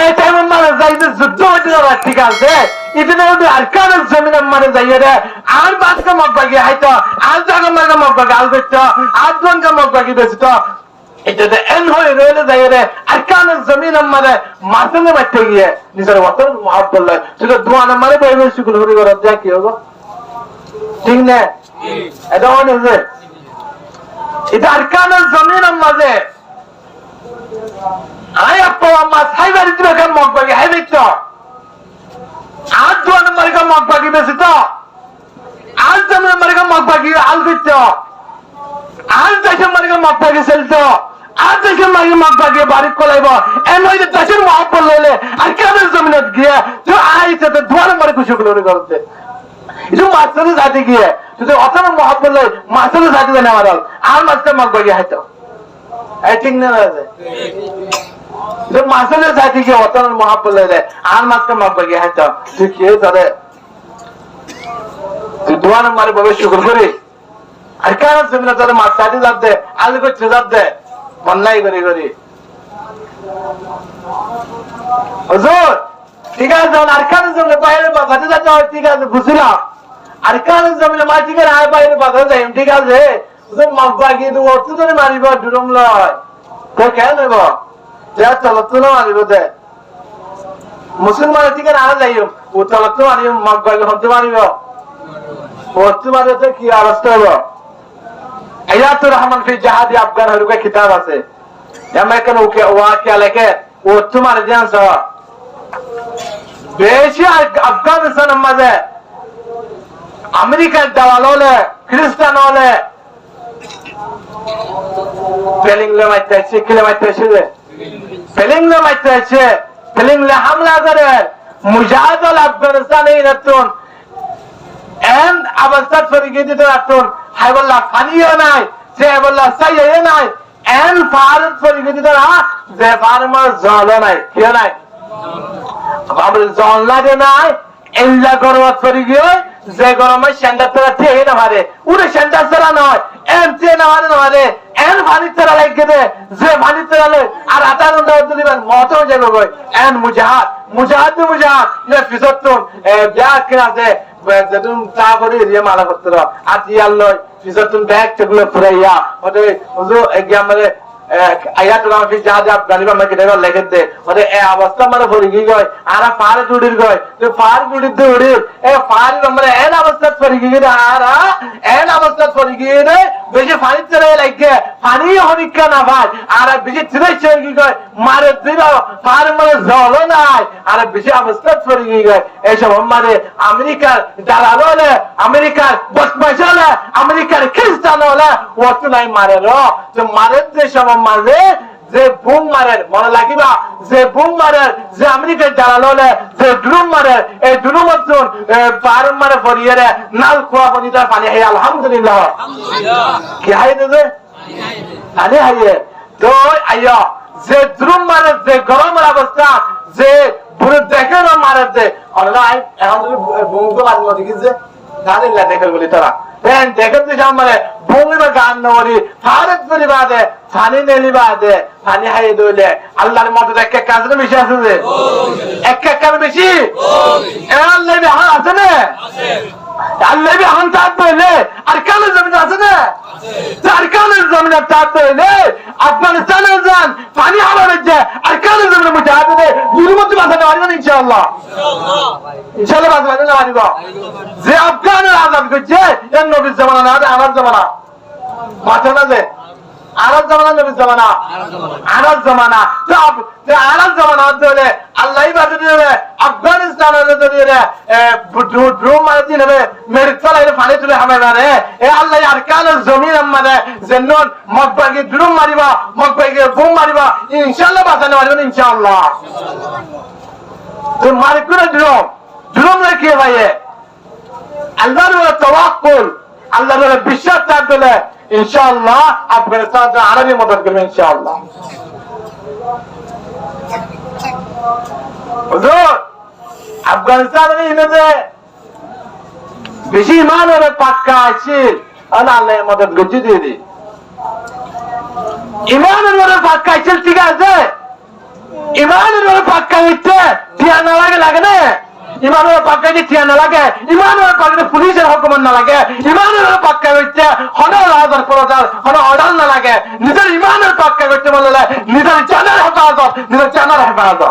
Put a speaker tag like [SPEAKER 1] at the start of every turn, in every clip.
[SPEAKER 1] এই টাইমে মানে যাইতে যুদ্ধ হইতে যাবে ঠিক আছে ইতনে আরকানের জমিনে মানে যাইয়ে রে আর বাদকে মগবাগি হাইতো আর জায়গা মার্গা মগবাগি আল বেচতো আর জনকে মগবাগি বেচতো এটাতে এন হয়ে রইলে যাইয়ে রে আরকানের জমিনে মানে মাসনে বাইতে গিয়ে নিজের ওতন মহব্বত লয় সেটা দোয়ানে মানে বইবে শুকুল হরি করে যা কি হবে ঠিক না এটা মনে হচ্ছে এটা আরকানের জমিনের মাঝে আয় আপা আম্মা সাইবারি দিবে কেন মগবাগি হাই বেচতো आज दो नंबर का मगबागी बेचतो आज दो नंबर का मगबागी आल बेचतो आज 10 नंबर का मगबागी सेलतो आज 10 नंबर का मगबागी बारिक को लाइबो एन होइते 10 मोहब्बत लइले আর কাদের জমিনত গিয়ে তো আইতে তো দো নম্বর খুশি করে করতে ಇದು ಮಾಸ್ತರು ಜಾತಿ গিয়ে তো অতন মোহব্বত লই মাস্তর জাতি না আমার আর মাস্টার মগবাগি হাইতো আই ঠিক না আছে जो मासले जाती के वतन मोहब्बत ले आन मास का मगबागी है तो तू के जरे तू दुआ न मारे बाबा शुक्र करे अरकान जमीन जरे मास साथी जात दे आल को छजात दे मन्नाई करी करी हुजूर ठीक है जन अरकान जमीन বাইরে বাজাতে যাচ্ছে ঠিক আছে বুঝলা अरकान जमीन মা ঠিক আছে বাইরে বাজাতে যাই ঠিক আছে হুজুর মগবাগি তো অর্থ ধরে মারিব দুরম লয় তো কেন নেব যা চলতো মারিব দে মুসলমান ঠিক আছে যাইও ও চলতো মারিব মগবাগি হতে মারিব হতে মারিতে কি অবস্থা হলো আয়াতুর রহমান ফি জাহাদি আফগান হরুকা কিতাব আছে জামাইকান ওকে ওয়াকিয়া লেখে ও তোমার জানছ বেশি আফগানিস্তান মাঝে আমেরিকার দালাল হলে খ্রিস্টান হলে ফেলিংলে মাইতেছে কিলে মাইতেছে ফেলিংলে মাইতেছে ফেলিংলে হামলা করে মুজাহিদুল আফগানিস্তানে নতুন এন্ড অবস্থা ফরিগে দিতে নতুন হাইবুল্লাহ ফানিও নাই যে বললা সাইয়ে নাই এন্ড ফারত ফরিগে দিতে না যে ফারমার জল নাই কি নাই আমরা জল লাগে নাই এল্লা গরমত ফরিগে যে গরমে সেন্টার তোরা থেকে না মারে উড়ে সেন্টার তোরা নয় এন তে না মারে এন পানি তোরা লাগে দে যে পানি তোরা লে আর আটার উন্ডা দিবেন মত হয়ে যাবে কই এন মুজাহিদ লে ফিসতুন ব্যাগ কিনাছে যেতুন চা করে রিয়া মালা করতে আর ইয়াল্লয় ফিসতুন ব্যাগ চগুলো ফুরাইয়া ওতে হুজুর এগিয়া মানে আয়াত রাম ফি জাহাদ আফগানিবা মে কেডা লেখে দে ওরে এ অবস্থা মানে ফরিগি গয় আর পার জুড়ির গয় তো পার জুড়ির দৌড়ি এ পার নম্বরে এন অবস্থা ফরিগি রে আর এন অবস্থা ফরিগি রে বেশি পানি চলে লাগে পানি হনিকা না ভাই আর বেশি ছিড়ে চড়ি গয় মারে দিল পার মানে জল নাই আর বেশি অবস্থা ফরিগি গয় এই সব মানে আমেরিকার দালাল হলে আমেরিকার বসবাসলে আমেরিকার খ্রিস্টান হলে ওত নাই মারে র তো মারে যে সব মারে যে বুম মারে মনে লাগিবা যে বুম মারে যে আমেরিকার দালাল হলে যে ড্রোন মারে এই ড্রোন মতন পার মারে ফরিয়ে রে নাল খোয়া ফরিদার পানি হে আলহামদুলিল্লাহ কি হাই দে আরে হাইয়ে তো আইয়া যে ড্রোন মারে যে গরমের অবস্থা যে পুরো দেখে না মারে দে আল্লাহ এখন বুম তো মারি মত কি জানিলা দেখে বলি তারা দেন দেখে তো সামনে ভূমিবা গান নরি ফারত পরিবাদে পানি নেলিবাদে পানি হাই দইলে আল্লাহর মত এক এক কাজে বেশি আছে যে এক এক কাজ বেশি আল্লাহ বিহান আছে না আছে আল্লাহ বিহান তাত বলে আর কাল জমিন আছে না আর কাল জমিন তাত বলে আফগানিস্তানে যান পানি হারাবে যে আর কাল জমিন মুজাহিদে গুরুমত বাঁচাতে পারবেন ইনশাআল্লাহ ইনশাআল্লাহ বাঁচাতে পারবেন যে আফগানের আজাদ করছে এর নবীর জামানা না আমার জামানা মাথা না যে আরব জামানা নবীর জামানা আরব জামানা তো আরব জামানা ধরে আল্লাহই বাদ দিবে আফগানিস্তানের ধরে ড্রোন মারে দিবে মেরে চলাইলে পানি তুলে হামারে এ আল্লাহ আর কালের জমিন আমারে xenon মগবাগি drone Mariba মগবাগি bomb Mariba ইনশাআল্লাহ বাঁচানো পারবেন ইনশাআল্লাহ তো মারি করে ড্রোন রেখে ভাইয়ে আল্লাহর তাওয়াক্কুল আল্লাহর বিশ্বাস থাকলে ইনশাআল্লাহ আফগানিস্তান আরবি মদদ করবে ইনশাআল্লাহ হুজুর আফগানিস্তানের ইমেজে বেশি ইমানের পাক্কা আছে আল্লাহর মদদ গজি দিয়ে দি ইমানের মধ্যে পাক্কা আছে ঠিক আছে ইমানের পাক্কা হইতে টিয়া না লাগে না ইমানের পাক্কা হইতে টিয়া না লাগে ইমানের পাক্কা পুলিশের হুকুম না লাগে ইমানের পাক্কা হইতে হন রাজার প্রচার হন অর্ডার না লাগে নিজের ইমানের পাক্কা হইতে বললে নিজের জানের হেফাজত নিজের জানার হেফাজত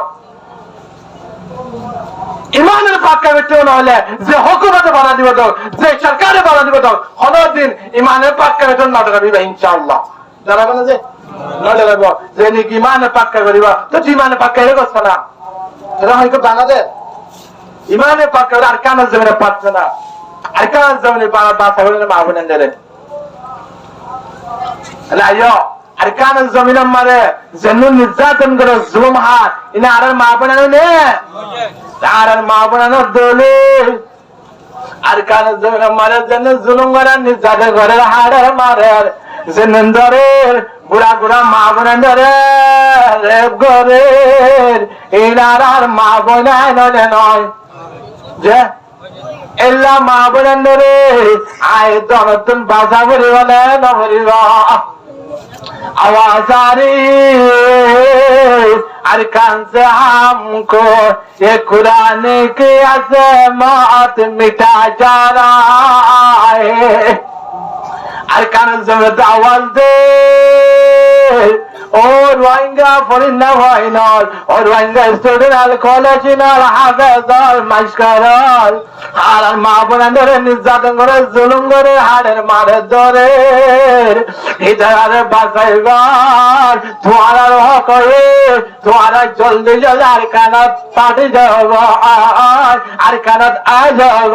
[SPEAKER 1] ইমানের পাক্কা হইতে হলে যে হুকুমতে বাধা দিব দাও যে সরকারে বাধা দিব দাও হন দিন ইমানের পাক্কা হইতে না দেবে ইনশাআল্লাহ জানাবেন যে নলে লাগব যে নাকি ইমানের পাক্কা করিবা তো ইমানের পাক্কা হয়ে গেছে না এটা হয়তো বাংলাদেশ ইমানের পাক্কা আর কানের জমিনে পাচ্ছে না আর কানের জমিনে বাসা করে মা বোনেন দেরে আইয়ো আর কানের জমিনে মারে যেন নির্যাতন করে জুলুম হাত ইনা আর মা বোনেন নে আর মা বোনেন দলে আর কানের জমিনে মারে যেন জুলুম করে নির্যাতন করে হাড়ের মারে যেন ধরে বুড়া বুড়া মা বোনেন ধরে রেপ করে ইনার আর মা বোনায় নয় নয় যে এল্লা মা বোনেন ধরে আয় নতুন বাসা ভরিব না নভরিব আওয়াজারি আর কানসে হামকো ये कुरान के अज़मत मिटा जा रहा है আর কানের জমিনে আওয়াজ দে ও রোহিঙ্গা ফরিন্না ভাইনাল ও রোহিঙ্গা স্টুডেন্ট আল কলেজ নাল হাফেজাল মাস্কারাল আর মা বোনেদের নির্যাতন করে জুলুম করে হাড়ের মারে ধরে ইদারে বাঁচাইবার তোমার হক তোমারা জলদি জলদি আর কানাত পাঠে যাব আর কানাত আ যাব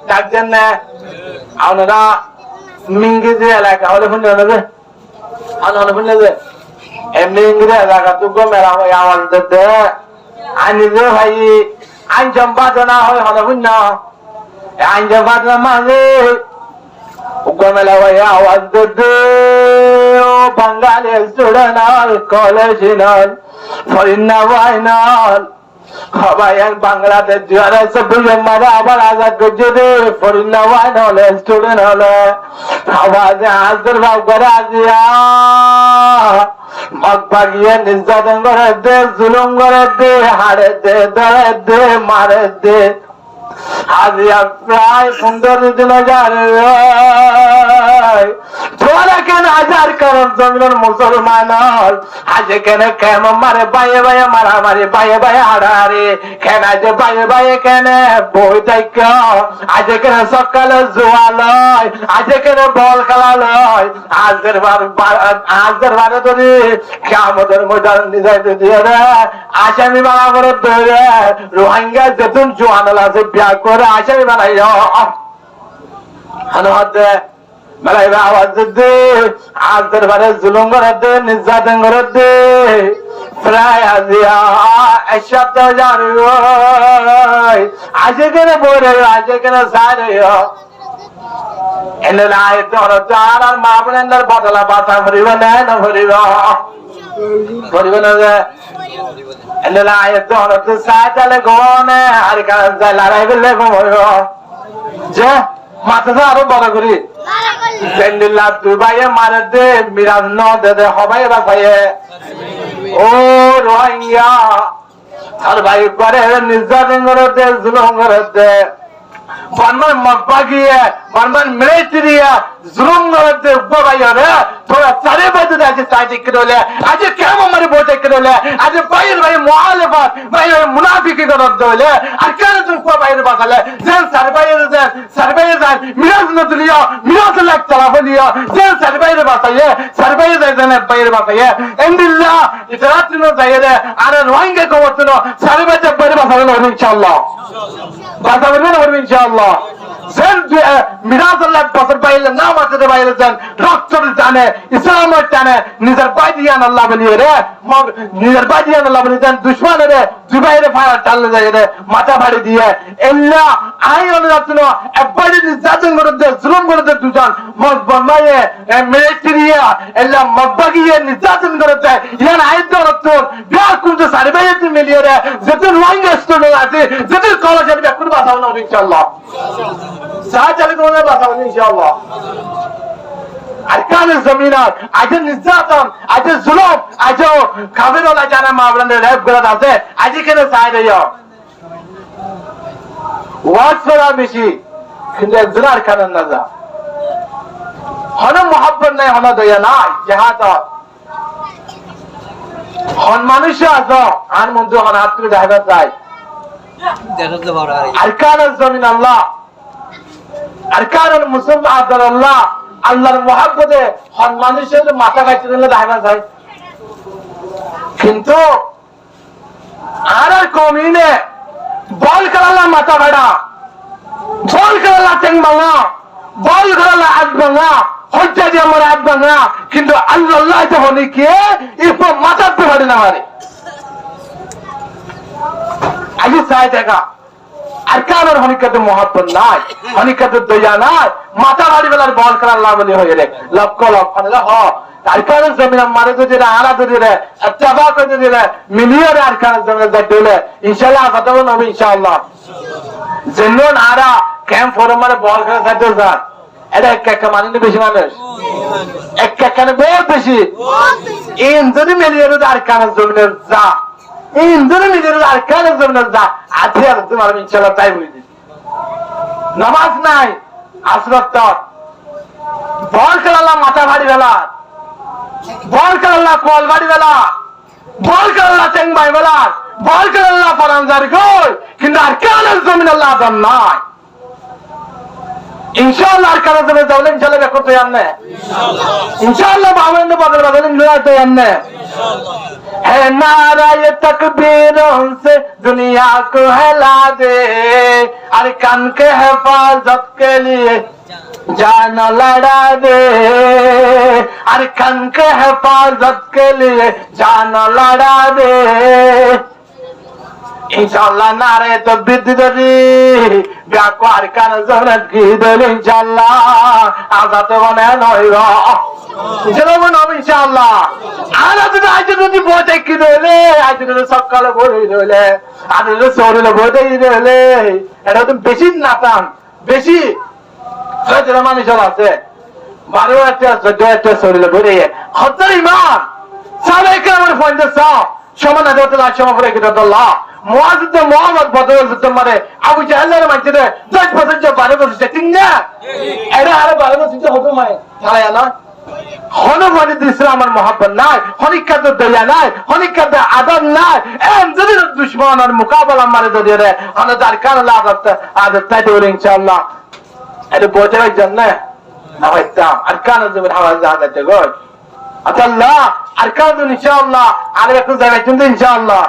[SPEAKER 1] ডাকছেন না আপনারা মিঙ্গিজে এলাকা হলে শুনতে হবে হলে শুনলে যে এমনি ইংরেজি এলাকা তো মেলা হয় আওয়াজ দিতে আইনি যে ভাই আইন সম্পাদনা হয় হলে শুন আইন সম্পাদনা মাঝে মেলা হয় আওয়াজ দিতে ও বাঙালি স্টুডেন্ট কলেজ নল ফরিন্না ভাইনাল সবাই বাংলাদেশ 2024 মারে আবার আজাদ করছে রে ফরিন্না ভাইনাল স্টুডেন্ট হলে আওয়াজ হাজার ভাব করে আজিয়া মগ ভাগিয়ে নির্যাতন করে দে জুলুম করে দে হাড়ে দে ধরে দে মারে দে আজিয়া প্রায় 15 দিন তোরা কেন হাজার কারণ জমিনের মুসলমান আজ কেন কেমন মারে বাইয়ে বাইয়ে মারামারি বাইয়ে বাইয়ে হাড়াহারি কেন আজ বাইয়ে বাইয়ে কেন বই দেখ আজ কেন সকালে জোয়া লয় আজ কেন বল খেলা লয় আজের বারে ধরে কেমতের ময়দান নিজাইতে দিয়ে রে আসামি বানা করে ধরে রোহিঙ্গা যেতুন জোয়ান আছে বিয়া করে আসামি বানাই হাতে মেলাই আওয়াজ দে আজের বারে জুলুম করে দে নির্যাতন করে দে প্রায় আজিয়া এক সপ্তাহ জানি আজকে কেন বলে আজকে কেন সারে এনে আয় তোর চার আর মা বোনের বদলা বাসা ভরিব না না ভরিব ভরিব না যে এনে আয় তোর তো সাইতালে গোনে আর কাজ লড়াই করলে ঘুমাইব যে মাথা আরো বড় করি জেন্দিল্লা দুবাইয়ে মারে দে মিরাজ ন দে দে হবাই বাসাইয়ে ও রোহিঙ্গা আর ভাই করে নির্যাতন করে দে জুলুম করে দে বানমান মগবাগিয়ে বানমান মিলিটারিয়া জুলুম করে দে বাবাইয়া রে তোরা চারে বাজে আছে সাইডে করে আজ কেমন মারে বসে করে আজ বাইরে ভাই মুআলিফাত ভাই মুনাফিকি করে দলে আর কেন তুমি বাইরে বাসালে যে সারবাইরে যায় মিরাজ না দুনিয়া মিরাজ লাগ চলা বলিয়া যে সারবাইরে বাসায়ে সারবাইরে যায় না বাইরে বাসায়ে ইনশাআল্লাহ ইতরাত নো যায়রে আর রোহিঙ্গা কবতনো সারবাইরে বাইরে বাসালে ইনশাআল্লাহ বাসাবে না ইনশাআল্লাহ যেন মিরাজ লাগ বছর বাইরে না মাতে বাইরে যান রক্ত জানে ইসলামের টানে নিজের বাইদিয়ান আল্লাহ বলিয়ে রে নিজের বাইদিয়ান আল্লাহ বলিয়ে দেন দুশ্মনের দুবাইরে ফায়ার টানলে যায় রে মাথা ভাড়ি দিয়ে এল্লা আই অনুরাত্ন একবারে নির্যাতন করে দে জুলুম করে দে দুজন মগ বন্মায়ে মিলিটারিয়া এল্লা মগবাগিয়ে নির্যাতন করে দে ইয়ান আইত রত্তর বিয়া কুঞ্জ সারবাইতে মিলিয়ে রে যেতে রোহিঙ্গা স্টুডেন্ট আছে যেতে কলেজে বেকুর বাসাও না ইনশাআল্লাহ সাহায্য করে বাসাও ইনশাআল্লাহ আরকানের জমিনত আজ নির্যাতন আজ জুলুম আজ কাফিররা যারা মাওলানা রেপ করে আছে আজ কেন চাই রইও ওয়াজ করা বেশি কিন্তু একজন আরকানের না যা হন মোহাব্বত নাই হন দয়া নাই জাহাদ হন মানুষ আছো আর মন্ত্র হন হাত তুলে দেখা যায় আরকানের জমিন আল্লাহ আরকানের মুসলমান আদার আল্লাহ আল্লাহর মোহাব্বতে হন মানুষের মাথা কাটতে দিলে দেখা যায় কিন্তু আর কমিনে বল করালা মাথা ভাড়া বল করালা টেং ভাঙা বল করালা হাত ভাঙা হত্যা দিয়ে আমার হাত ভাঙা কিন্তু আল্লাহ হলে কে এরপর মাথাতে পারে না মানে আগে চাই দেখা আর কারোর হনিকাতে মহাত্ম নাই হনিকাতে দয়া নাই মাথা বাড়ি বেলার বল করার লাভ হয়ে রে লক্ষ লক্ষ হ আরকানের জমিন মারে যদি আলা যদি রে চাবা করে যদি রে মিলিয়নে আরকানের জমিনে যাই দিলে ইনশাআল্লাহ কথা বলবো নবী ইনশাআল্লাহ জেনুন আরা ক্যাম্প ফোরাম মারে বল করে যাইতে যান এটা এক একটা মানি বেশি মানুষ এক একটা বহুত বেশি ইন যদি মিলিয়নে আরকানের জমিনে যা ইন যদি মিলিয়নে আরকানের জমিনে যা আজকে আর তোমার ইনশাআল্লাহ তাই বুঝি নামাজ নাই আসরত বল করালা মাথা ভারী বেলা বল করল্লা কল বাড়ি বেলা বল করল্লা চেংবাই বেলা বল করল্লা ফরানজার গোল কিন্তু আর কানের জমিন আল্লাহ আদম নাই ইনশাআল্লাহ আর কানের জমিন যাওলে ইনশাআল্লাহ দেখো তো জাননে ইনশাআল্লাহ বাবেন বদল বদল ইনশাআল্লাহ তো জাননে है नारा ये तकबीरों से दुनिया को हिला दे अरकान के हिफाजत के लिए जान लड़ा दे अरकान के हिफाजत के लिए जान लड़ा दे इंशाअल्लाह नारे तो बिदरी ब्याको अरकान जहरत की दिल इंशाअल्लाह आजाद बने नोइरो जरूर नबी इंशाअल्लाह आना तो आज যদি বইতে কি দিলে আজ যদি সকালে বই দিলে আর যদি সকালে বইতে দিলে এটা তো বেশি নাতাম বেশি সজরা মানুষ আছে 12 একটা 14 একটা সকালে বই দিয়ে হযরত ইমাম সাহাবায়ে কেরামের ফয়দা সমান আদালতের সমাপরে কিতাবুল্লাহ মুআজ্জিদ মুহাম্মদ বদর তোমারে আবু জাহলের মাঝে 10 বছর 12 বছর ঠিক না এরা আর 12 বছর হতো মাই তাই না হনমানিত ইসলামের মোহাব্বত নাই হনিকাত দয়া নাই হনিকাত আদব নাই এম যদি দুশমনের মোকাবেলা মারে যদি রে আমাদের আরকান আদব তাই দেবে ইনশাআল্লাহ এটা বোঝার জন্য না হইতাম আরকানের জন্য হাওয়া জাহাতে গো আল্লাহ আরকান ইনশাআল্লাহ আর একটু জায়গা কিন্তু ইনশাআল্লাহ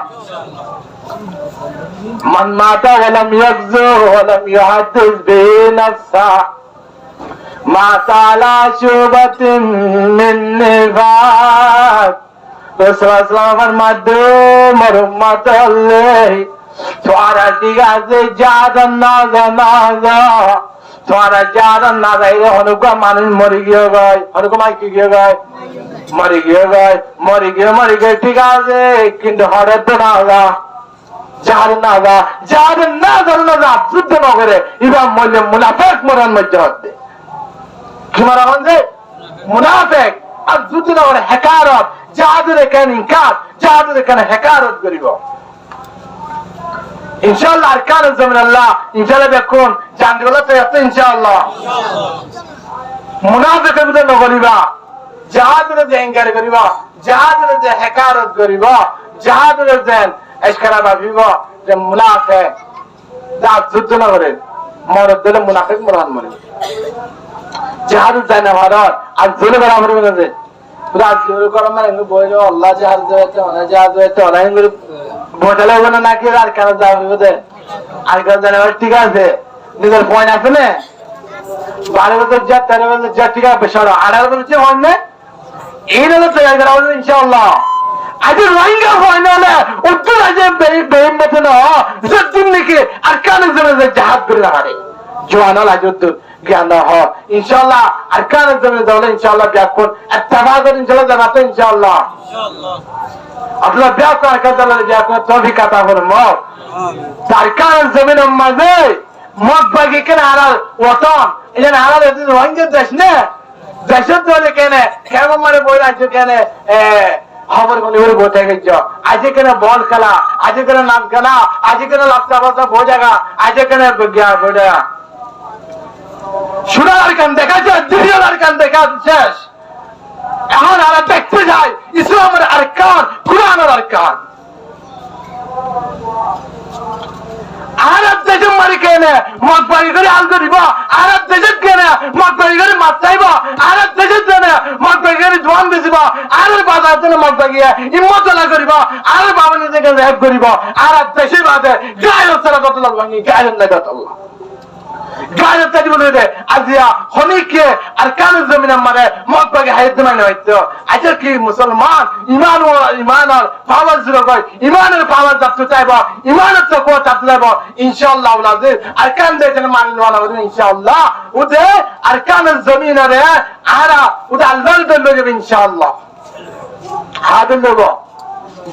[SPEAKER 1] মান মাতা ওয়ালাম ইয়াগজু ওয়ালাম ইহাদিস বিনাফসা মাতালা শুবাতিন মিন নিফাক রাসূলুল্লাহর মাধ্যম রহমাতুল্লাহ তোরা দিগাজে জাদান না জানা তোরা জাদান না যাই হনুকা মানুষ মরি গিয়ে গয় হনুকা মাই কি গিয়ে গয় মরি গিয়ে ঠিক আছে কিন্তু হঠাৎ তো না যা যার না যা যুদ্ধ না করে ইমাম মল্লে মুনাফিক মরান মধ্যে হতে কি মারা হচ্ছে মুনাফিক আর যুদ্ধ না করে হেকারত যাদের কেন ইনকার যাদের কেন হেকারত করিব ইনশাআল্লাহ আরকানুল জমিন আল্লাহ ইনশাআল্লাহ দেখুন জানগুলো তো এত ইনশাআল্লাহ মুনাফিকের ভিতরে নগরিবা যাদের যে ইনকার করিবা যাদের যে হেকারত করিবা যাদের যে এশকারা ভাবিব যে মুনাফিক যা যুদ্ধ না করে মরদ দিলে মুনাফিক মরান মরে জাহাদ যায় না ভারত আর জোরে করা মরে গেছে রাজ জোরে করা মানে বইল আল্লাহ জাহাদ যাইতে অনেক জাহাদ যাইতে অনেক করে বোঝালে হবে না নাকি আর কেন যাওয়া হবে আর কেন জানা ঠিক আছে নিজের পয়েন্ট আছে না 12 বছর যা 13 বছর যা ঠিক আছে বেশি 18 বছর হয় না এই হলো তৈরি করা হবে ইনশাআল্লাহ আজ রোহিঙ্গা হয় না উত্তর আজ বেইন মতো না যতদিন নাকি আর কানের জন্য জাহাজ করে রাখে জওয়ানাল আজত জ্ঞান হ ইনশাআল্লাহ আর কানের জন্য যাওলে ইনশাআল্লাহ ব্যাকুন ইত্তেফাক ইনশাআল্লাহ জানাতে ইনশাআল্লাহ আপনারা ব্যাক আর কাজালে ব্যাকুন তৌফিক আতা করুন তার কানের জমিনের মাঝে মত বাগি কেন আর ওতন এখানে আর রোহিঙ্গা দেশ না দেশের দলে কেনে কেমন মানে বই রাজ্য কেনে খবর গুলি করে বসে গেছ আজকে কেন বল খেলা আজকে কেন নাচ গানা আজকে কেন লাপটা বাসা বোঝাগা আজকে কেন বোঝা সুরার গান দেখা যায় দুনিয়ার গান দেখা শেষ এখন আর দেখতে যাই ইসলামের আর কান কোরআনের আর কান আরব দেশে মারি কেনে মদ বাড়ি করে আল করিব আরব দেশে কেনে মদ বাড়ি করে মাছ চাইব আরব দেশে কেনে মদ বাড়ি করে জোয়ান বেচিব আরব বাজার জন্য মদ বাগিয়ে ইমতলা করিব আরব বাবানি থেকে রেপ করিব আরব দেশে বাদে গায়ের সারা কত লাগ ভাঙি গায়ের লাগা আল্লাহ গায়ের তাজি বলে দে আজিয়া হনিকে আর কানের জমিনে মারে মদ বাগে হাইতে মানে হইতো আজকে কি মুসলমান ইমান আর পাওয়ার জুড়ে কয় ইমানের পাওয়ার যাচ্ছে চাইব ইমানের তো কোয়া চাপতে যাইব ইনশাআল্লাহ আজিজ আর কান দিয়ে যেন মানলো না ইনশাআল্লাহ ওদে আর কানের জমিনে রে আরা ওদে আল্লাহর দল যাবে ইনশাআল্লাহ হাদিন দেব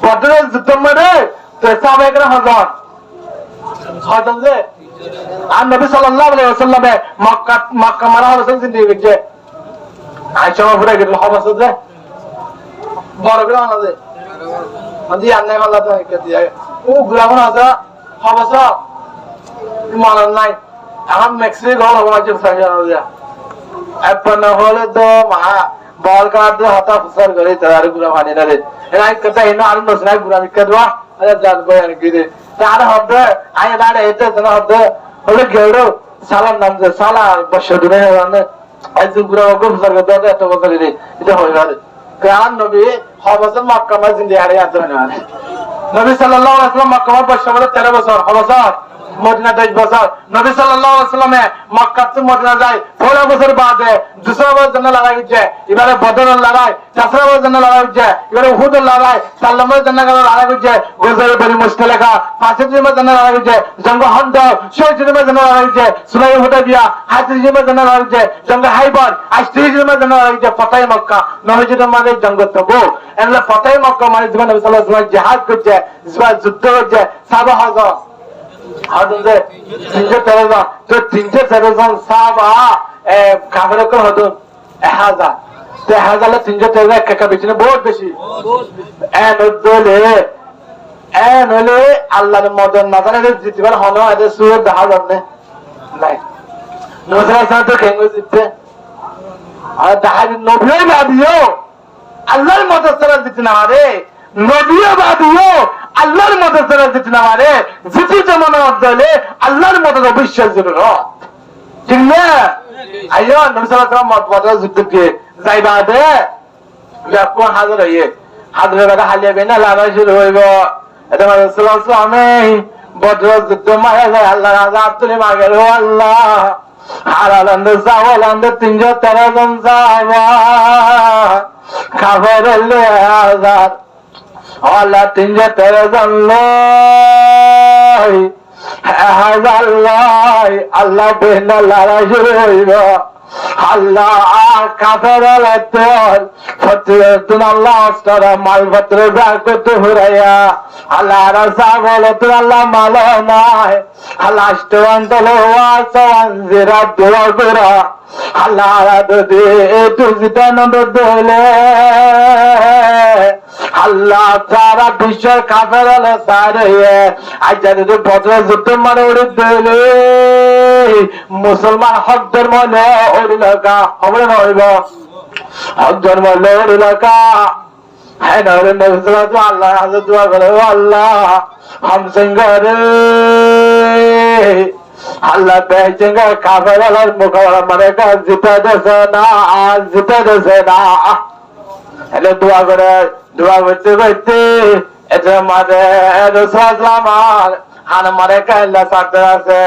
[SPEAKER 1] বদরের যুদ্ধ মানে তো সাহাবায়ে হযরত হযরত যে আর নবী সাল্লাল্লাহু আলাইহি ওয়াসাল্লামে মক্কা মারা হয়েছেন জিন্দেগি গেছে আইসা পুরো গেল হবাস যে বড় করে আনাদে মানে আন্নে আল্লাহ তো কে দিয়া ও গুলামন আছে হবাস মানান নাই এখন মেক্সিকো গল হবে যে সাইয়া দিয়া আপন হলে তো মা বল কাট হাতা ফুসার করে তার গুলা মানে না রে এরা কথা এনো আর নসনা গুলা বিকদবা আরে জান বয়ান গিরে তার হবে আয় দাঁড়ে এতে না হবে হলে গেড়ো সালাম নাম যে সালা বছর ধরে মানে আজ গুলা ওকে ফুসার করে দাও এত বছর রে এটা হই গেল কারণ নবী হবাস মক্কা মা জিন্দি আরে আত না নবী সাল্লাল্লাহু আলাইহি ওয়াসাল্লাম মক্কা বছর 13 বছর হবাস মদিনা 10 বছর নবী সাল্লাল্লাহু আলাইহি ওয়াসাল্লামে মক্কা থেকে মদিনা যায় 16 বছর বাদে 200 বছর জন্য লড়াই হচ্ছে এবারে বদরের লড়াই 400 বছর জন্য লড়াই হচ্ছে এবারে উহুদের লড়াই সাল্লামের জন্য লড়াই হচ্ছে গোজরে বনি মুশতালাকা ফাসিদের জন্য লড়াই হচ্ছে জঙ্গ হন্দ শহীদের জন্য লড়াই হচ্ছে সুলাই হুদাইবিয়া হাজিদের জন্য লড়াই হচ্ছে জঙ্গ হাইবার আশরিজের জন্য লড়াই হচ্ছে ফতাহ মক্কা নবীজির মানে জঙ্গ তবুক এনলে ফতাহ মক্কা মানে নবী সাল্লাল্লাহু আলাইহি ওয়াসাল্লাম জিহাদ করছে যুদ্ধ করছে সাহাবা হাজার হাজে 313 জন তো 313 জন সাহাবা কাফের কোন হতো 1000 তো 1000 313 একা বেশি না বহুত বেশি এন হলে আল্লাহর মদন না জানে জিতবার হলো এদের সুর দেখা যাবে নাই মুসা সাথে কেঙ্গো জিততে আর দাহাবি নবীও বাদিও আল্লাহর মদন ছাড়া জিততে না পারে নবীও বাদিও আল্লাহর মদদ ছাড়া যেতে না পারে যেতে যেমন অর্ধলে আল্লাহর মদদ অবশ্যই জরুরত ঠিক না আইয়ো নবী সাল্লাল্লাহু আলাইহি ওয়াসাল্লাম মদদ যুদ্ধ দিয়ে যাইবা দে যখন হাজির হইয়ে হাজির হয়ে হালিয়া বেনা লাগা শুরু হইব এটা নবী সাল্লাল্লাহু আলাইহি ওয়াসাল্লাম বদর যুদ্ধ মায়া যায় আল্লাহর আযাব তুলে মাগের ও আল্লাহ হারালান্দ সাওয়ালান্দ 313 জন সাহাবা কাফের লে আযাব আল্লাহ 313 জন লয় আল্লাহ বেনা লড়াই শুরু হইব আল্লাহ কাফের তোর ফতুন আল্লাহ অস্তরা মালপত্র ব্যাগ করতে হুরাইয়া আল্লাহ রাসা বলো তোর আল্লাহ মাল নাই আল্লাহ অষ্টন্তল জিরা দোয়া করা আল্লাহ রাধে তুজিতানন্দ দোলে আল্লাহ সারা বিশ্বের কাফের সারে আজ যদি বদর যুদ্ধ মানে উড়ে দিলে মুসলমান হক ধর্ম লকা হবে না হইব হক ধর্ম লকা হ্যাঁ আল্লাহ হাজার দোয়া করে আল্লাহ হাম সিংহরে আল্লাহ বেচেঙ্গ কাফের মোকাবেলা মানে জিতে দেছে না জিতে দেছে না হলে দোয়া করে দোয়া করতে করতে এটা মারে রসুলাম হান মারে কাইলা সাথে আছে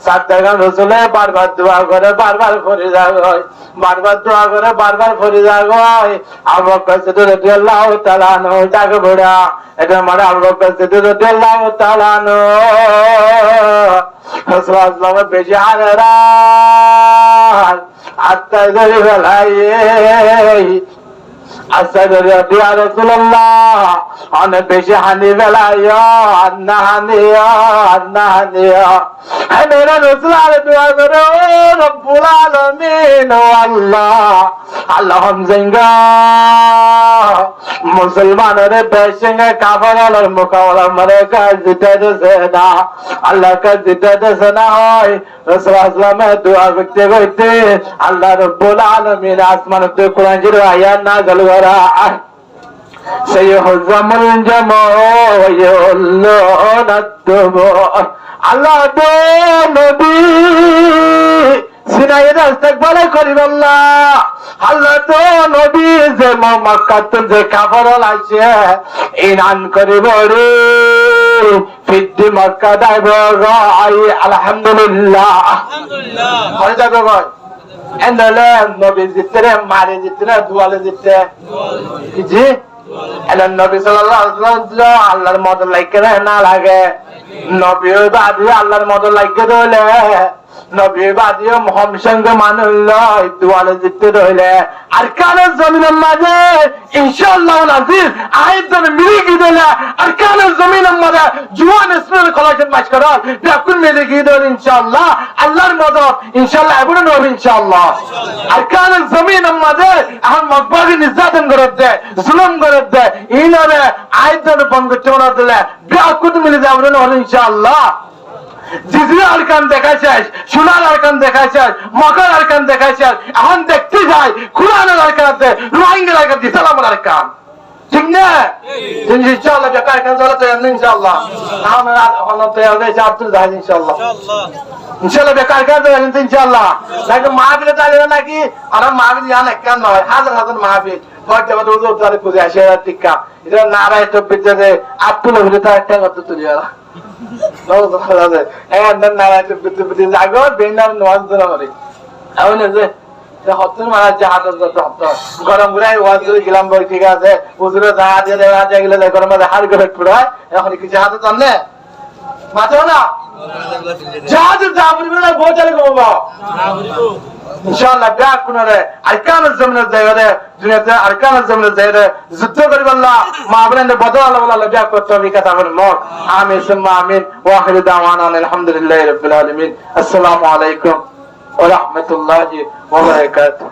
[SPEAKER 1] সাতটা রসুলে বারবার দোয়া করে বারবার ফরি যায় বারবার দোয়া করে বারবার ফরি যায় আবু বকর সিদ্দিক রাদিয়াল্লাহু তাআলা আনহু তাকে বড়া এটা মানে আবু বকর সিদ্দিক রাদিয়াল্লাহু তাআলা আনহু রাসূলুল্লাহ বেশি হারা আত্মা ধরে ফেলাই ইয়া রাসূলুল্লাহ অনেক বেশি হানি বেলাইয়া আন্না হানিয়া হে মেরা রাসূল আরে দোয়া করো রব্বুল আলামিন ও আল্লাহ হামজাঙ্গা মুসলমানের বেশিংয়ে কাফারের মোকাবেলা মরে কাজ দিতে দেছে না আল্লাহ কাজ দিতে দেছে না হয় রাসূল আসলামে দোয়া করতে করতে আল্লাহ রব্বুল আলামিন আসমানতে কোরআন জিরো আয়াত নাযিল করা সাইয়ুহজামুল জামউ ওয়া ইউল্লুনা আদ-দুবুর আল্লাহ দো নবী সিনাইয়ের ইস্তেকবাল করিবাল্লাহ আল্লাহ তো নবী যে মক্কাত যে কাফরল আছে ইনান করিব রে ফিদ্দি মক্কা দাইব রাই আলহামদুলিল্লাহ হরে যাবে গো এন্ডলে নবী জিতরে মারে জিতরে দুয়ালে জিতরে জি এলেন নবী সাল্লাল্লাহু আলাইহি ওয়াসাল্লাম আল্লাহর মত লাগে না লাগে নবী বাদি আল্লাহর মত লাগে দলে নবী বাদিও মোহাম্মদ সঙ্গে মানুল্ল দুয়ালে জিততে রইলে আর কানের জমিনের মাঝে ইনশাআল্লাহ নাজির আয়াতন মিলি গিদলে আর কানের জমিনের মাঝে জুয়ান ইসলামের কলেজের মাঝ করার বিয়াকুল মিলি গিদল ইনশাআল্লাহ আল্লাহর মদদ ইনশাআল্লাহ এবনে নব ইনশাআল্লাহ আর কানের জমিনের মাঝে এখন মকবারি নির্যাতন করে দে জুলুম করে দে ইনারে আয়াতন বন্ধ করে দিলে বিয়াকুল মিলি যাবে না ইনশাআল্লাহ জিজির আরকান দেখাইছিস সোনার আরকান দেখাইছিস মকার আরকান দেখাইছিস এখন দেখতে যাই কোরআনের আরকান আছে রোহিঙ্গার আরকান ইসলামের আরকান ঠিক না ইনশাআল্লাহ বেকার আরকান চলে তো ইনশাআল্লাহ আমরা হলো তো এই আব্দুল জাহিদ ইনশাআল্লাহ বেকার আরকান চলে ইনশাআল্লাহ নাকি মাহফিলে চলে নাকি আর মাহফিল জানা কেন নয় হাজার হাজার মাহফিল বড় বড় হুজুর তারে খুঁজে আসে টিকা এটা নারায় তো বিদ্যাতে আব্দুল হলে তো একটা কথা তুলিয়া গরম করে ওয়াজ করে গেলাম বই ঠিক আছে হুজুরে জাহাজ গেলে গরম হার করে পুরায় এখন কি জাহাজ জানলে মাথা না জাহাজ জাহাজ বোঝালে ঘুমাবো ইনশাআল্লাহ ব্যাক কোনরে আরকানুল জামিনের জায়গাতে দুনিয়াতে আরকানুল জামিনের জায়গাতে যুদ্ধ করিবাল্লাহ মাহবুবনে বদল আল্লাহ ব্যাক করতে হবে কথা বলেন মত আমিন সুম্মা আমিন ওয়া আখিরু দাওয়ানা আলহামদুলিল্লাহি রাব্বিল আলামিন আসসালামু আলাইকুম ওয়া রাহমাতুল্লাহি ওয়া বারাকাতুহু